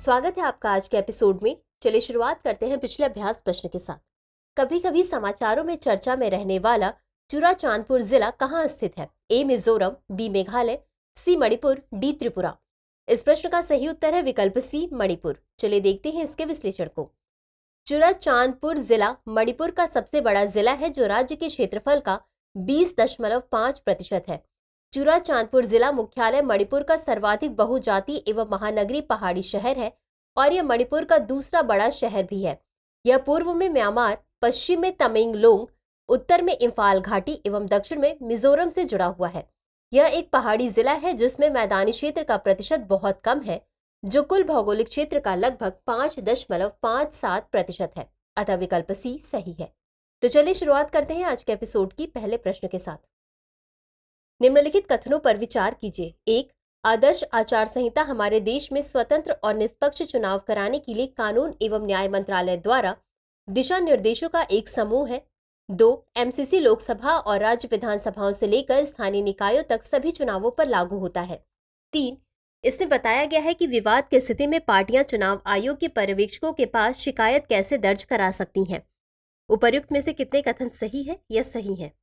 स्वागत है आपका आज के एपिसोड में। चलिए शुरुआत करते हैं पिछले अभ्यास प्रश्न के साथ। कभी कभी समाचारों में चर्चा में रहने वाला चुराचांदपुर जिला कहाँ स्थित है? ए मिजोरम, बी मेघालय, सी मणिपुर, डी त्रिपुरा। इस प्रश्न का सही उत्तर है विकल्प सी मणिपुर। चलिए देखते हैं इसके विश्लेषण को। चुराचांदपुर जिला मणिपुर का सबसे बड़ा जिला है जो राज्य के क्षेत्रफल का 20.5% है। चुराचांदपुर जिला मुख्यालय मणिपुर का सर्वाधिक बहुजातीय एवं महानगरीय पहाड़ी शहर है और यह मणिपुर का दूसरा बड़ा शहर भी है। यह पूर्व में म्यांमार, पश्चिम में तमेंगलोंग, उत्तर में इम्फाल घाटी एवं दक्षिण में मिजोरम से जुड़ा हुआ है। यह एक पहाड़ी जिला है जिसमें मैदानी क्षेत्र का प्रतिशत बहुत कम है जो कुल भौगोलिक क्षेत्र का लगभग 5.57% है। अतः विकल्प सी सही है। तो चलिए शुरुआत करते हैं आज के एपिसोड की पहले प्रश्न के साथ। निम्नलिखित कथनों पर विचार कीजिए। 1. आदर्श आचार संहिता हमारे देश में स्वतंत्र और निष्पक्ष चुनाव कराने के लिए कानून एवं न्याय मंत्रालय द्वारा दिशा निर्देशों का एक समूह है। 2. एमसीसी लोकसभा और राज्य विधानसभाओं से लेकर स्थानीय निकायों तक सभी चुनावों पर लागू होता है। 3. इसमें बताया गया है कि विवाद की स्थिति में पार्टियां चुनाव आयोग के पर्यवेक्षकों के पास शिकायत कैसे दर्ज करा सकती हैं। उपर्युक्त में से कितने कथन सही है या सही है?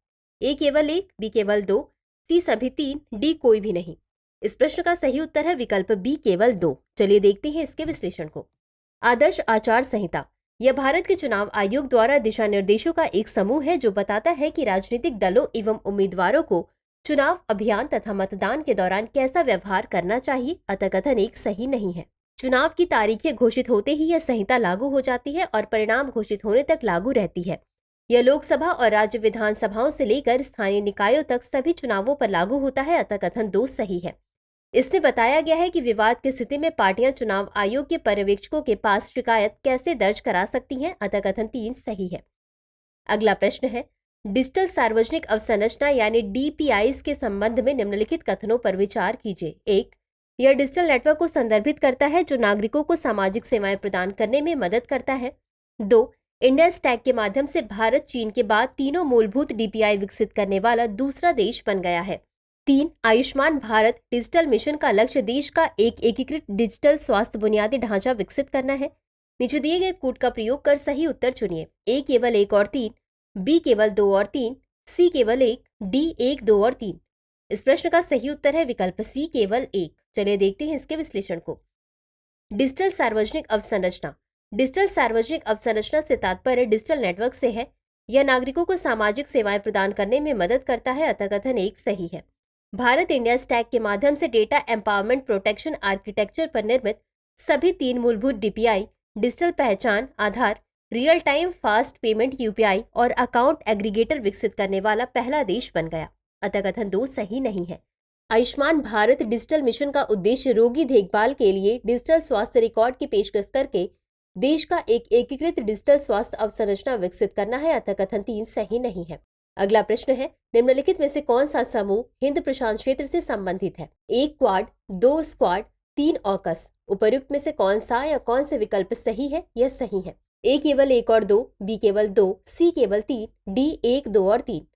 ए केवल 1, बी केवल 2, सी सभी 3, डी कोई भी नहीं। इस प्रश्न का सही उत्तर है विकल्प बी केवल 2। चलिए देखते हैं इसके विश्लेषण को। आदर्श आचार संहिता यह भारत के चुनाव आयोग द्वारा दिशा निर्देशों का एक समूह है जो बताता है कि राजनीतिक दलों एवं उम्मीदवारों को चुनाव अभियान तथा मतदान के दौरान कैसा व्यवहार करना चाहिए। अतः कथन एक सही नहीं है। चुनाव की तारीखें घोषित होते ही यह संहिता लागू हो जाती है और परिणाम घोषित होने तक लागू रहती है। यह लोकसभा और राज्य विधानसभाओं से लेकर स्थानीय निकायों तक सभी चुनावों पर लागू होता है। अतः कथन 2 सही है। इसमें बताया गया है कि विवाद की स्थिति में पार्टियां चुनाव आयोग के पर्यवेक्षकों के पास शिकायत कैसे दर्ज करा सकती हैं। अतः कथन 3 सही है। अगला प्रश्न है, डिजिटल सार्वजनिक अवसंरचना यानी डीपीआईज के संबंध में निम्नलिखित कथनों पर विचार कीजिए। 1. यह डिजिटल नेटवर्क को संदर्भित करता है जो नागरिकों को सामाजिक सेवाएं प्रदान करने में मदद करता है। 2. इंडिया स्टैक के माध्यम से भारत चीन के बाद तीनों मूलभूत डीपीआई विकसित करने वाला दूसरा देश बन गया है। 3. आयुष्मान भारत डिजिटल मिशन का लक्ष्य देश का एक एकीकृत डिजिटल स्वास्थ्य बुनियादी ढांचा विकसित करना है। नीचे दिए गए कूट का प्रयोग कर सही उत्तर चुनिए। ए केवल 1 और 3, बी केवल 2 और 3, सी केवल 1, डी 1, 2 और 3। इस प्रश्न का सही उत्तर है विकल्प सी केवल 1। चलिए देखते हैं इसके विश्लेषण को। डिजिटल सार्वजनिक अवसंरचना डिजिटल सार्वजनिक अवसंरचना से तात्पर्य डिजिटल नेटवर्क से है। यह नागरिकों को सामाजिक सेवाएं प्रदान करने में मदद करता है। अतः कथन 1 सही है। भारत इंडिया स्टैक के माध्यम से डेटा एम्पावरमेंट प्रोटेक्शन आर्किटेक्चर पर निर्मित सभी 3 मूलभूत डीपीआई डिजिटल पहचान Aadhaar, real time fast payment UPI और अकाउंट एग्रीगेटर विकसित करने वाला पहला देश बन गया। अतः कथन 2 सही नहीं है। आयुष्मान भारत डिजिटल मिशन का उद्देश्य रोगी देखभाल के लिए डिजिटल स्वास्थ्य रिकॉर्ड की पेशकश करके देश का एक एकीकृत डिजिटल स्वास्थ्य अवसंरचना विकसित करना है। अतः कथन 3 सही नहीं है। अगला प्रश्न है, निम्नलिखित में से कौन सा समूह हिंद प्रशांत क्षेत्र से संबंधित है? 1 क्वाड, 2 स्क्वाड, 3 ऑकस। उपर्युक्त में से कौन सा या कौन से विकल्प सही है? यह सही है। ए केवल 1 और 2, बी केवल 2, सी केवल 3, डी 1, 2 और 3।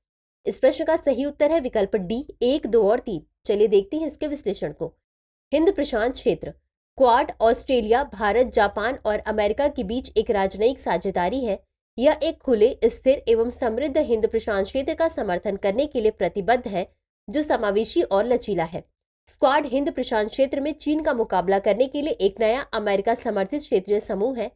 इस प्रश्न का सही उत्तर है विकल्प डी 1, 2 और 3। चलिए देखते हैं इसके विश्लेषण को। हिंद प्रशांत क्षेत्र क्वाड ऑस्ट्रेलिया, भारत, जापान और अमेरिका के बीच एक राजनयिक साझेदारी है। यह एक खुले, स्थिर एवं समृद्ध हिंद प्रशांत क्षेत्र का समर्थन करने के लिए प्रतिबद्ध है जो समावेशी और लचीला है। स्क्वाड हिंद प्रशांत क्षेत्र में चीन का मुकाबला करने के लिए एक नया अमेरिका समर्थित क्षेत्रीय समूह है।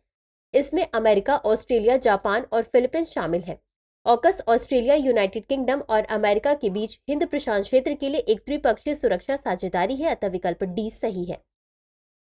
इसमें अमेरिका, ऑस्ट्रेलिया, जापान और फिलीपींस शामिल है। ऑकस ऑस्ट्रेलिया, यूनाइटेड किंगडम और अमेरिका के बीच हिंद प्रशांत क्षेत्र के लिए एक त्रिपक्षीय सुरक्षा साझेदारी है। अतः विकल्प डी सही है।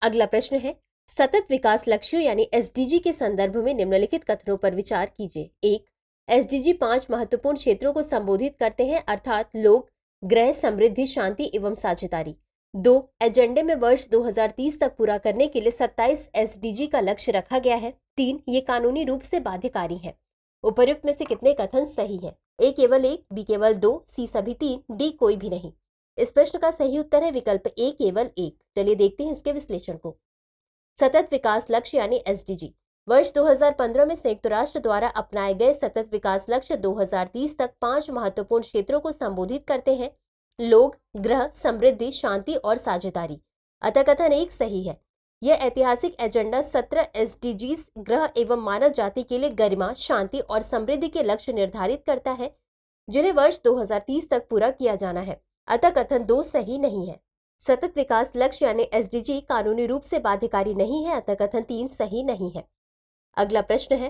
अगला प्रश्न है, सतत विकास लक्ष्यों यानी एसडीजी के संदर्भ में निम्नलिखित कथनों पर विचार कीजिए। 1. एसडीजी 5 महत्वपूर्ण क्षेत्रों को संबोधित करते हैं अर्थात लोक, ग्रह, समृद्धि, शांति एवं साझेदारी। 2. एजेंडे में वर्ष 2030 तक पूरा करने के लिए 27 एसडीजी का लक्ष्य रखा गया है। 3. ये कानूनी रूप से बाध्यकारी है। उपर्युक्त में से कितने कथन सही है? ए केवल 1, बी केवल 2, सी सभी 3, डी कोई भी नहीं। इस प्रश्न का सही उत्तर है विकल्प ए केवल 1। चलिए देखते हैं इसके विश्लेषण को। सतत विकास लक्ष्य यानी एसडीजी वर्ष 2015 में संयुक्त राष्ट्र द्वारा अपनाए गए सतत विकास लक्ष्य 2030 तक 5 महत्वपूर्ण क्षेत्रों को संबोधित करते हैं। लोग, ग्रह, समृद्धि, शांति और साझेदारी। अतः कथन 1 सही है। यह ऐतिहासिक एजेंडा 17 एसडीजीज ग्रह एवं मानव जाति के लिए गरिमा, शांति और समृद्धि के लक्ष्य निर्धारित करता है, जिन्हें वर्ष 2030 तक पूरा किया जाना है। अतः कथन 2 सही नहीं है। सतत विकास लक्ष्य यानी एसडीजी कानूनी रूप से बाध्यकारी नहीं है, अतः कथन 3 सही नहीं है। अगला प्रश्न है,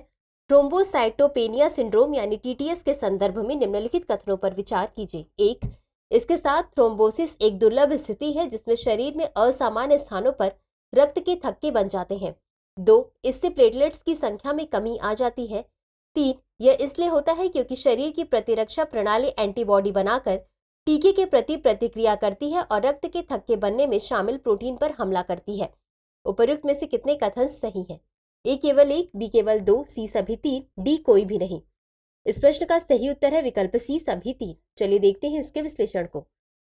थ्रोम्बोसाइटोपेनिया सिंड्रोम यानी टीटीएस के संदर्भ में निम्नलिखित कथनों पर विचार कीजिए। 1. इसके साथ थ्रोम्बोसिस एक दुर्लभ स्थिति है जिसमें शरीर में असामान्य स्थानों पर रक्त के थक्के बन जाते हैं। 2. इससे प्लेटलेट्स की संख्या में कमी आ जाती है। 3. यह इसलिए होता है क्योंकि शरीर की प्रतिरक्षा प्रणाली एंटीबॉडी बनाकर टीके के प्रति प्रतिक्रिया करती है और रक्त के थक्के बनने में शामिल प्रोटीन पर हमला करती है। उपर्युक्त में से कितने कथन सही हैं? ए केवल 1, बी केवल 2, सी सभी 3, डी कोई भी नहीं। इस प्रश्न का सही उत्तर है विकल्प सी सभी 3। चलिए देखते हैं इसके विश्लेषण को।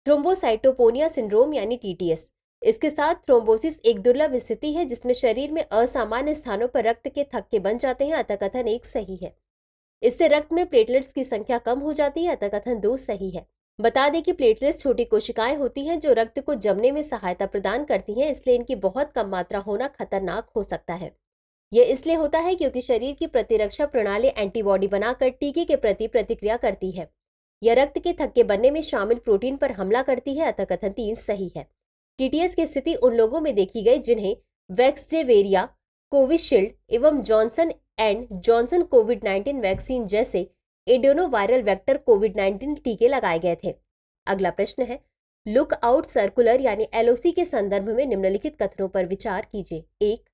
थ्रोम्बोसाइटोपेनिया सिंड्रोम यानी टीटीएस, इसके साथ थ्रोम्बोसिस एक दुर्लभ स्थिति है जिसमें शरीर में असामान्य स्थानों पर रक्त के थक्के बन जाते हैं, अतः कथन 1 सही है। इससे रक्त में प्लेटलेट्स की संख्या कम हो जाती है, अतः कथन 2 सही है। बता दें कि प्लेटलेट्स छोटी कोशिकाएं होती हैं जो रक्त को जमने में सहायता प्रदान करती हैं, इसलिए इनकी बहुत कम मात्रा होना खतरनाक हो सकता है। यह इसलिए होता है क्योंकि शरीर की प्रतिरक्षा प्रणाली एंटीबॉडी बनाकर टीके के प्रति प्रतिक्रिया करती है। यह रक्त के थक्के बनने में शामिल प्रोटीन पर हमला करती है, अतः कथन 3 सही है। टीटीएस की स्थिति उन लोगों में देखी गई जिन्हें वैक्सजेवेरिया, कोविशील्ड एवं Johnson and Johnson covid vaccine जैसे एडेनोवायरल वेक्टर कोविड-19 टीके लगाए गए थे। अगला प्रश्न है, लुक आउट सर्कुलर यानी एलओसी के संदर्भ में निम्नलिखित कथनों पर विचार कीजिए। 1.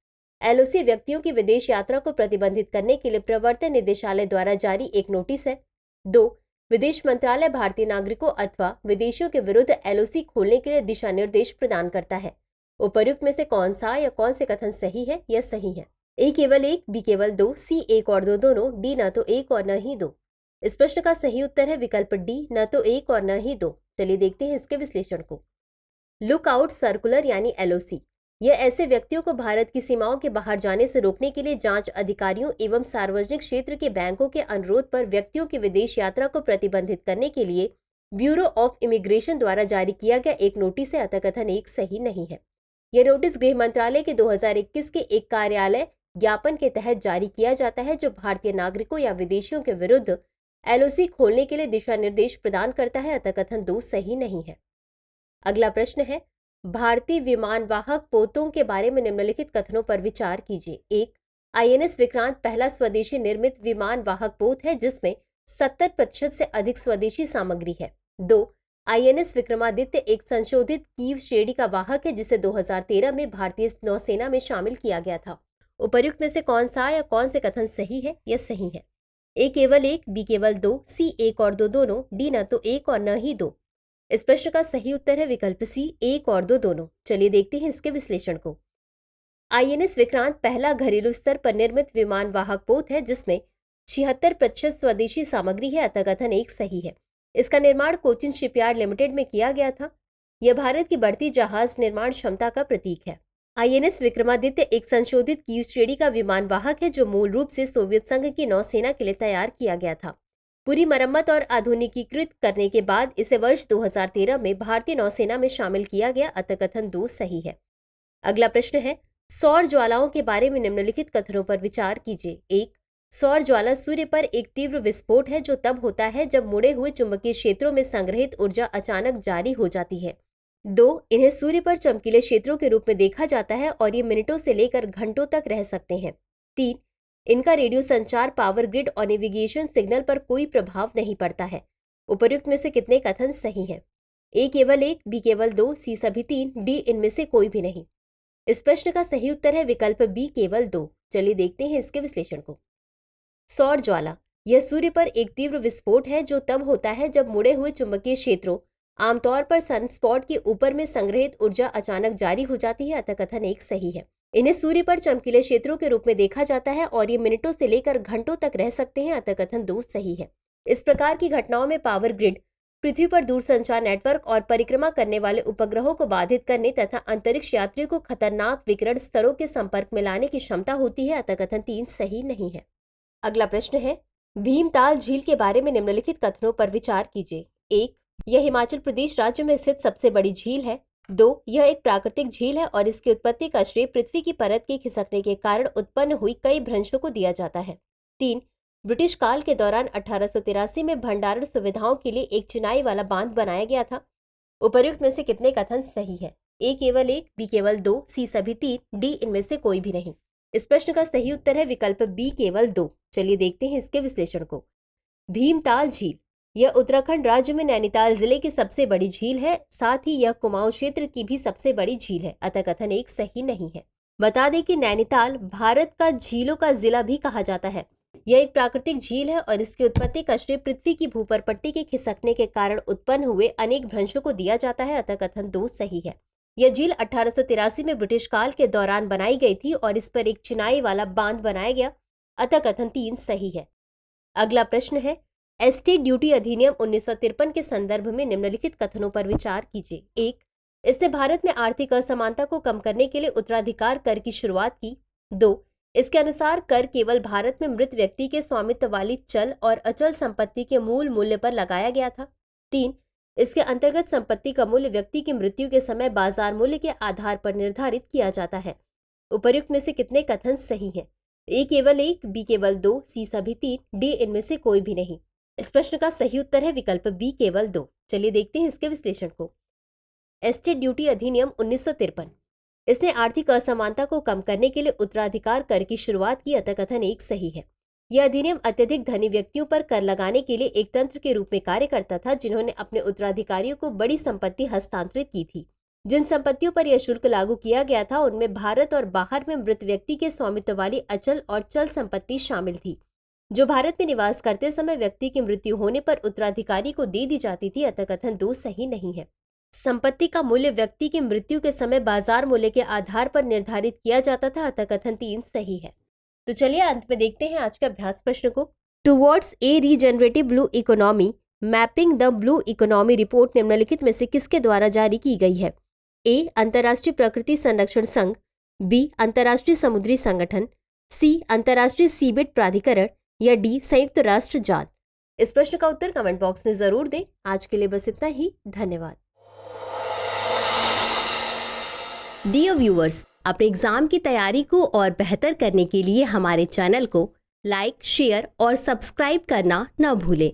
एलओसी व्यक्तियों की विदेश यात्रा को प्रतिबंधित करने के लिए प्रवर्तन निदेशालय द्वारा जारी एक नोटिस है। 2. विदेश मंत्रालय भारतीय नागरिकों अथवा विदेशियों के विरुद्ध एलओसी खोलने के लिए दिशा निर्देश प्रदान करता है। उपर्युक्त में से कौन सा या कौन से कथन सही है या सही है? ए केवल 1, बी केवल 2, सी 1 और 2 दोनों, डी न तो 1 और न ही 2। इस प्रश्न का सही उत्तर है विकल्प डी, न तो 1 और न ही 2। चलिए देखते हैं इसके विश्लेषण को। लुक आउट सर्कुलर यानी एलओसी, यह ऐसे व्यक्तियों को भारत की सीमाओं के बाहर जाने से रोकने के लिए जांच अधिकारियों एवं सार्वजनिक क्षेत्र के बैंकों के अनुरोध पर व्यक्तियों की विदेश यात्रा को प्रतिबंधित करने के लिए ब्यूरो ऑफ इमिग्रेशन द्वारा जारी किया गया एक नोटिस है, अतः कथन 1 सही नहीं है। यह नोटिस गृह मंत्रालय के 2021 के एक कार्यालय ज्ञापन के तहत जारी किया जाता है जो भारतीय नागरिकों या विदेशियों के विरुद्ध एलओसी खोलने के लिए दिशा निर्देश प्रदान करता है, अतः कथन 2 सही नहीं है। अगला प्रश्न है, भारतीय विमानवाहक पोतों के बारे में निम्नलिखित कथनों पर विचार कीजिए। 1. आईएनएस विक्रांत पहला स्वदेशी निर्मित विमानवाहक पोत है जिसमें 70% से अधिक स्वदेशी सामग्री है। 2. आईएनएस विक्रमादित्य एक संशोधित कीव श्रेणी का वाहक है जिसे 2013 में भारतीय नौसेना में शामिल किया गया था। उपर्युक्त में से कौन सा या कौन से कथन सही है या सही है? ए केवल 1, बी केवल 2, सी 1 और 2 दोनों, डी न तो 1 और न ही 2। इस प्रश्न का सही उत्तर है विकल्प सी, 1 और 2 दोनों। चलिए देखते हैं इसके विश्लेषण को। आईएनएस विक्रांत पहला घरेलू स्तर पर निर्मित विमान वाहक पोत है जिसमें 76% स्वदेशी सामग्री है, अतः कथन 1 सही है। इसका निर्माण कोचिन शिपयार्ड लिमिटेड में किया गया था। यह भारत की बढ़ती जहाज निर्माण क्षमता का प्रतीक है। आईएनएस विक्रमादित्य एक संशोधित कीव श्रेणी का विमान वाहक है जो मूल रूप से सोवियत संघ की नौसेना के लिए तैयार किया गया था। पूरी मरम्मत और आधुनिकीकृत करने के बाद इसे वर्ष 2013 में भारतीय नौसेना में शामिल किया गया, अतः कथन 2 सही है। अगला प्रश्न है, सौर ज्वालाओं के बारे में निम्नलिखित कथनों पर विचार कीजिए। 1. सौर ज्वाला सूर्य पर एक तीव्र विस्फोट है जो तब होता है जब मुड़े हुए चुंबकीय क्षेत्रों में संग्रहित ऊर्जा अचानक जारी हो जाती है। 2. इन्हें सूर्य पर चमकीले क्षेत्रों के रूप में देखा जाता है और ये मिनटों से लेकर घंटों तक रह सकते हैं। 3. इनका रेडियो संचार, पावर ग्रिड और नेविगेशन सिग्नल पर कोई प्रभाव नहीं पड़ता है। उपर्युक्त में से कितने कथन सही हैं? ए केवल 1, बी केवल 2, सी सभी 3, डी इनमें से कोई भी नहीं। इस प्रश्न का सही उत्तर है विकल्प बी केवल 2। चलिए देखते हैं इसके विश्लेषण को। सौर ज्वाला, यह सूर्य पर एक तीव्र विस्फोट है जो तब होता है जब मुड़े हुए चुंबकीय क्षेत्रों, आमतौर पर सनस्पॉट के ऊपर में संग्रहित ऊर्जा अचानक जारी हो जाती है, अतः कथन 1 सही है। इन्हें सूर्य पर चमकीले क्षेत्रों के रूप में देखा जाता है और ये मिनटों से लेकर घंटों तक रह सकते हैं, अतः कथन 2 सही है। इस प्रकार की घटनाओं में पावर ग्रिड, पृथ्वी पर दूरसंचार नेटवर्क और परिक्रमा करने वाले उपग्रहों को बाधित करने तथा अंतरिक्ष यात्रियों को खतरनाक विकिरण स्तरों के संपर्क में लाने की क्षमता होती है, अतः कथन 3 सही नहीं है। अगला प्रश्न है, भीमताल झील के बारे में निम्नलिखित कथनों पर विचार कीजिए। 1. यह हिमाचल प्रदेश राज्य में स्थित सबसे बड़ी झील है। 2. यह एक प्राकृतिक झील है और इसकी उत्पत्ति का श्रेय पृथ्वी की परत के खिसकने के कारण उत्पन्न हुई कई भ्रंशों को दिया जाता है। 3. ब्रिटिश काल के दौरान 1883 में भंडारण सुविधाओं के लिए एक चिनाई वाला बांध बनाया गया था। उपर्युक्त में से कितने कथन सही है? ए केवल 1, बी केवल 2, सी सभी 3, डी इनमें से कोई भी नहीं। इस प्रश्न का सही उत्तर है विकल्प बी केवल 2। चलिए देखते हैं इसके विश्लेषण को। भीमताल झील यह उत्तराखंड राज्य में नैनीताल जिले की सबसे बड़ी झील है। साथ ही यह कुमाऊं क्षेत्र की भी सबसे बड़ी झील है, अतः कथन 1 सही नहीं है। बता दें कि नैनीताल भारत का झीलों का जिला भी कहा जाता है। यह एक प्राकृतिक झील है और इसकी उत्पत्ति का श्रेय पृथ्वी की भूपर पट्टी के खिसकने के कारण उत्पन्न हुए अनेक भ्रंशों को दिया जाता है, अतः कथन 2 सही है। यह झील 1883 में ब्रिटिश काल के दौरान बनाई गई थी और इस पर एक चिनाई वाला बांध बनाया गया, अतः कथन 3 सही है। अगला प्रश्न है, एस्टेट ड्यूटी अधिनियम 1953 के संदर्भ में निम्नलिखित कथनों पर विचार कीजिए। 1. इसने भारत में आर्थिक असमानता को कम करने के लिए उत्तराधिकार कर की शुरुआत की। 2. इसके अनुसार कर केवल भारत में मृत व्यक्ति के स्वामित्व वाली चल और अचल संपत्ति के मूल मूल्य पर लगाया गया था। 3. इसके अंतर्गत संपत्ति का मूल्य व्यक्ति की मृत्यु के समय बाजार मूल्य के आधार पर निर्धारित किया जाता है। उपर्युक्त में से कितने कथन सही हैं? ए केवल 1, बी केवल 2, सी सभी 3, डी इनमें से कोई भी नहीं। इस प्रश्न का सही उत्तर है विकल्प बी केवल 2। चलिए देखते हैं इसके विश्लेषण को। एस्टेट ड्यूटी अधिनियम 1953 इसने आर्थिक असमानता को कम करने के लिए उत्तराधिकार कर की शुरुआत की, अतः कथन 1 सही है। यह अधिनियम अत्यधिक धनी व्यक्तियों पर कर लगाने के लिए एक तंत्र के रूप में कार्य करता था, जिन्होंने अपने उत्तराधिकारियों को बड़ी संपत्ति हस्तांतरित की थी। जिन संपत्तियों पर यह शुल्क लागू किया गया था उनमें भारत और बाहर में मृत व्यक्ति के स्वामित्व वाली अचल और चल संपत्ति शामिल थी, जो भारत में निवास करते समय व्यक्ति की मृत्यु होने पर उत्तराधिकारी को दे दी जाती थी, अतः कथन 2 सही नहीं है। संपत्ति का मूल्य व्यक्ति की मृत्यु के समय बाजार मूल्य के आधार पर निर्धारित किया जाता था, अतः कथन 3 सही है। तो चलिए अंत में देखते हैं आज के अभ्यास प्रश्न को। Towards a regenerative blue economy mapping the blue economy report निम्नलिखित में से किसके द्वारा जारी की गई है? ए. अंतर्राष्ट्रीय प्रकृति संरक्षण संघ, बी. अंतर्राष्ट्रीय समुद्री संगठन, सी. अंतर्राष्ट्रीय सीबेट प्राधिकरण या डी. संयुक्त राष्ट्र जाल। इस प्रश्न का उत्तर कमेंट बॉक्स में जरूर दें। आज के लिए बस इतना ही। धन्यवाद। डियर व्यूअर्स, अपने एग्जाम की तैयारी को और बेहतर करने के लिए हमारे चैनल को लाइक, शेयर और सब्सक्राइब करना न भूलें।